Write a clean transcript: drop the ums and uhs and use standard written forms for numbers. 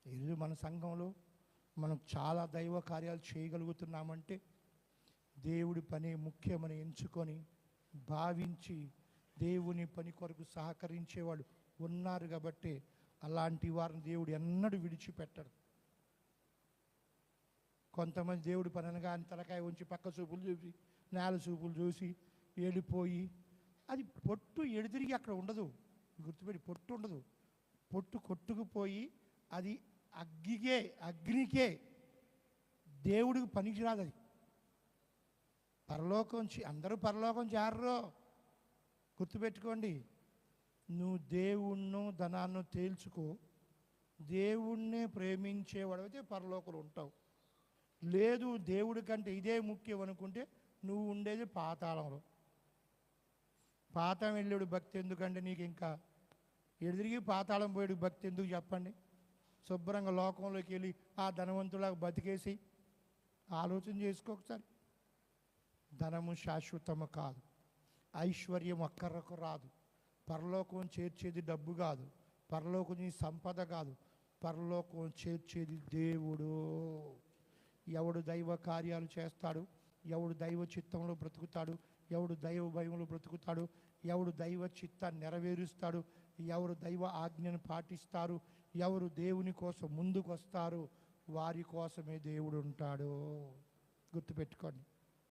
ఈరోజు మన సంఘంలో మనం చాలా దైవ కార్యాలు చేయగలుగుతున్నామంటే దేవుడి పని ముఖ్యమని ఎంచుకొని భావించి దేవుని పని కొరకు సహకరించేవాళ్ళు ఉన్నారు కాబట్టి అలాంటి వారిని దేవుడు ఎన్నడూ విడిచిపెట్టడు. కొంతమంది దేవుడి పని అనగా తలకాయ ఉంచి పక్క చూపులు చూసి నేల చూపులు చూసి వెళ్ళిపోయి, అది పొట్టు ఎడితిరిగి అక్కడ ఉండదు. గుర్తుపెట్టి, పొట్టు ఉండదు. పొట్టు కొట్టుకుపోయి అది అగ్నికే దేవుడికి పనికి రాదు. అది పరలోకం అందరూ పరలోకం చేరరు. గుర్తుపెట్టుకోండి, నువ్వు దేవుణ్ణు ధనాన్ని తేల్చుకో, దేవుణ్ణే ప్రేమించేవాడైతే పరలోకంలో ఉంటావు. లేదు దేవుడి కంటే ఇదే ముఖ్యం అనుకుంటే నువ్వు ఉండేది పాతాళంలో. పాతాళం వెళ్ళాడు భక్తి ఎందుకంటే నీకు ఇంకా ఎదురిగి పాతాళం పోయాడు భక్తి ఎందుకు చెప్పండి? శుభ్రంగా లోకంలోకి వెళ్ళి ఆ ధనవంతులాగా బతికేసి ఆలోచన చేసుకో ఒకసారి. ధనము శాశ్వతము కాదు, ఐశ్వర్యం అక్కరకు రాదు. పరలోకం చేర్చేది డబ్బు కాదు, పరలోకం సంపద కాదు, పరలోకం చేర్చేది దేవుడు. ఎవడు దైవ కార్యాలు చేస్తాడు, ఎవడు దైవ చిత్తంలో బ్రతుకుతాడు, ఎవడు దైవ భయంలో బ్రతుకుతాడు, ఎవడు దైవ చిత్తాన్ని నెరవేరుస్తాడు, ఎవరు దైవ ఆజ్ఞను పాటిస్తారు, ఎవరు దేవుని కోసం ముందుకు వస్తారు, వారి కోసమే దేవుడు ఉంటాడు. గుర్తుపెట్టుకోండి.